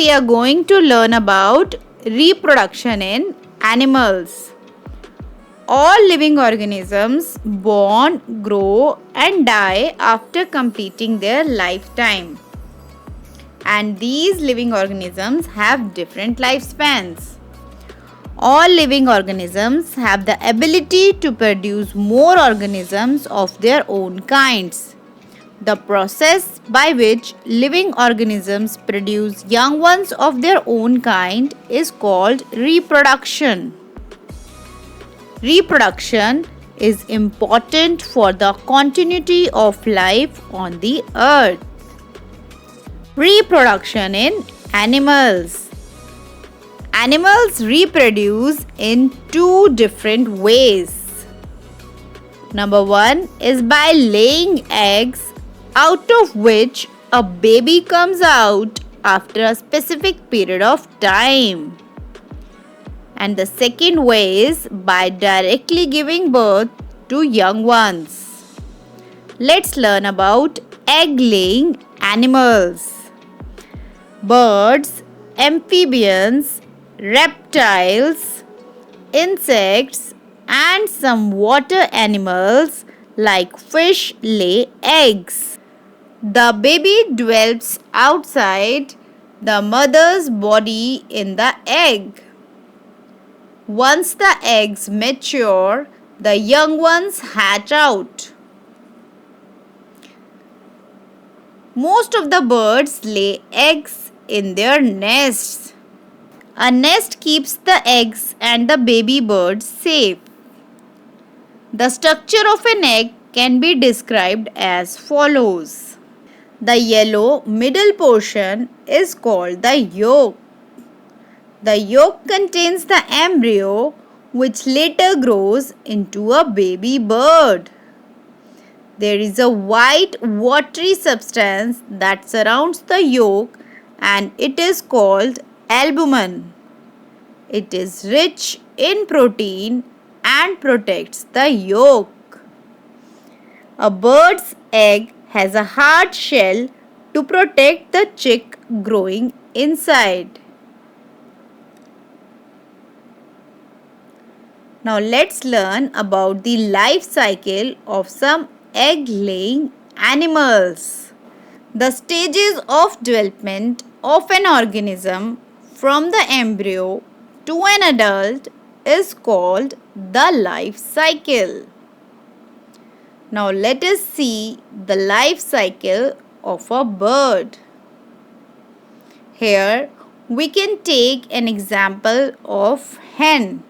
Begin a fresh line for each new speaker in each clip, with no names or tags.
we are going to learn about reproduction in animals. All living organisms born, grow and die after completing their lifetime. And these living organisms have different lifespans. All living organisms have the ability to produce more organisms of their own kinds. The process by which living organisms produce young ones of their own kind is called reproduction. Reproduction is important for the continuity of life on the earth. Reproduction in animals. Animals reproduce in two different ways. Number one is by laying eggs, out of which a baby comes out after a specific period of time. And the second way is by directly giving birth to young ones. Let's learn about egg-laying animals. Birds, amphibians, reptiles, insects and some water animals like fish lay eggs. The baby develops outside the mother's body in the egg. Once the eggs mature, the young ones hatch out. Most of the birds lay eggs in their nests. A nest keeps the eggs and the baby birds safe. The structure of an egg can be described as follows. The yellow middle portion is called the yolk. The yolk contains the embryo which later grows into a baby bird. There is a white watery substance that surrounds the yolk and it is called albumin. It is rich in protein and protects the yolk. A bird's egg has a hard shell to protect the chick growing inside. Now let's learn about the life cycle of some egg-laying animals. The stages of development of an organism from the embryo to an adult is called the life cycle. Now let us see the life cycle of a bird. Here we can take an example of hen.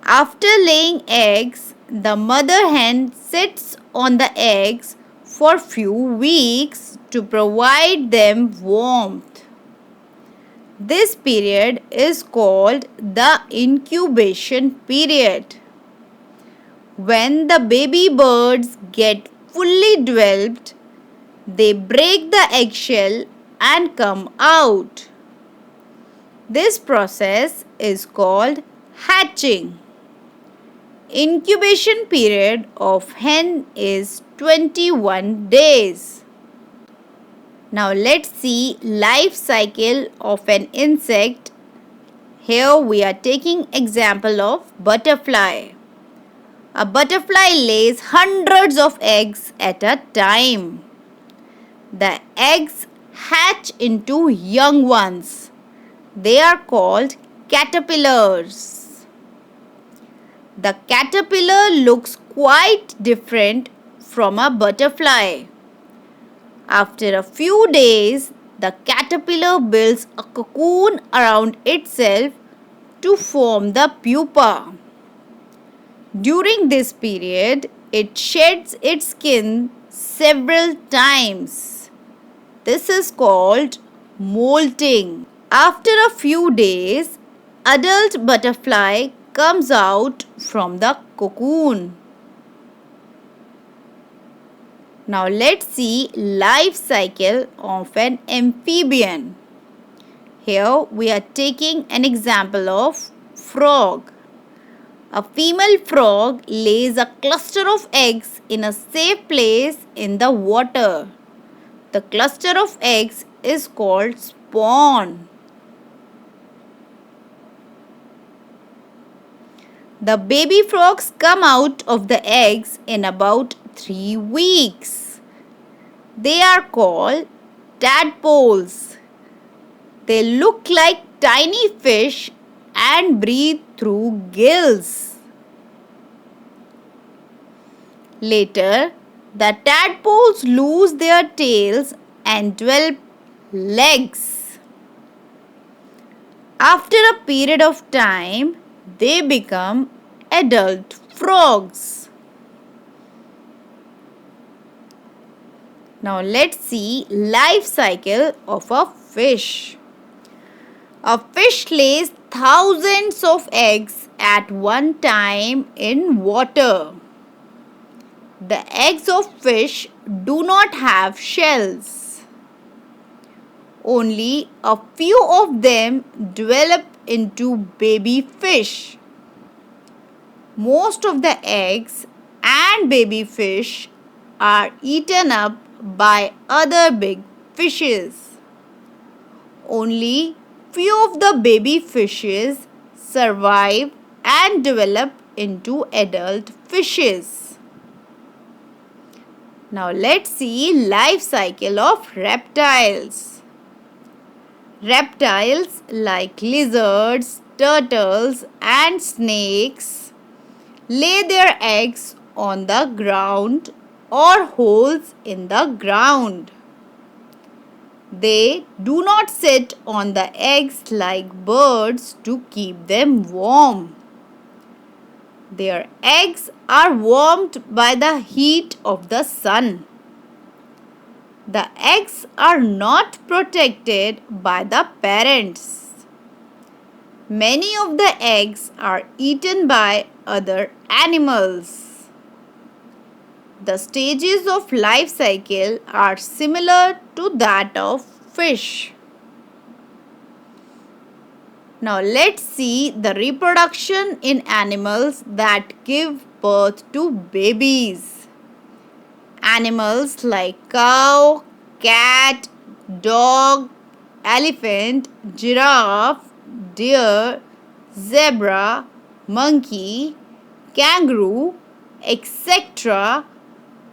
After laying eggs, the mother hen sits on the eggs for few weeks to provide them warmth. This period is called the incubation period. When the baby birds get fully developed, they break the eggshell and come out. This process is called hatching. Incubation period of hen is 21 days. Now let's see life cycle of an insect. Here we are taking example of butterfly. A butterfly lays hundreds of eggs at a time. The eggs hatch into young ones. They are called caterpillars. The caterpillar looks quite different from a butterfly. After a few days, the caterpillar builds a cocoon around itself to form the pupa. During this period, it sheds its skin several times. This is called molting. After a few days, adult butterfly comes out from the cocoon. Now let's see life cycle of an amphibian. Here we are taking an example of frog. A female frog lays a cluster of eggs in a safe place in the water. The cluster of eggs is called spawn. The baby frogs come out of the eggs in about 3 weeks. They are called tadpoles. They look like tiny fish and breathe through gills. Later, the tadpoles lose their tails and develop legs. After a period of time, they become adult frogs. Now let's see life cycle of a fish. A fish lays thousands of eggs at one time in water. The eggs of fish do not have shells. Only a few of them develop into baby fish. Most of the eggs and baby fish are eaten up by other big fishes. Only few of the baby fishes survive and develop into adult fishes. Now let's see life cycle of reptiles. Reptiles like lizards, turtles and snakes lay their eggs on the ground or holes in the ground. They do not sit on the eggs like birds to keep them warm. Their eggs are warmed by the heat of the sun. The eggs are not protected by the parents. Many of the eggs are eaten by other animals. The stages of life cycle are similar to that of fish. Now let's see the reproduction in animals that give birth to babies. Animals like cow, cat, dog, elephant, giraffe, deer, zebra, monkey, kangaroo, etc.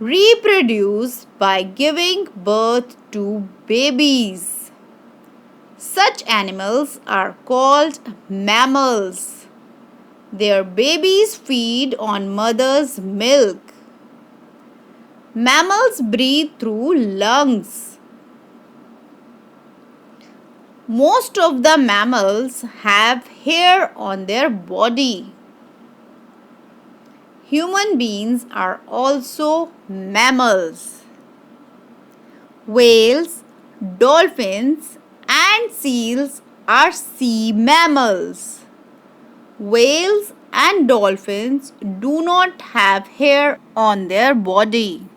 reproduce by giving birth to babies. Such animals are called mammals. Their babies feed on mother's milk. Mammals breathe through lungs. Most of the mammals have hair on their body. Human beings are also mammals. Whales, dolphins, and seals are sea mammals. Whales and dolphins do not have hair on their body.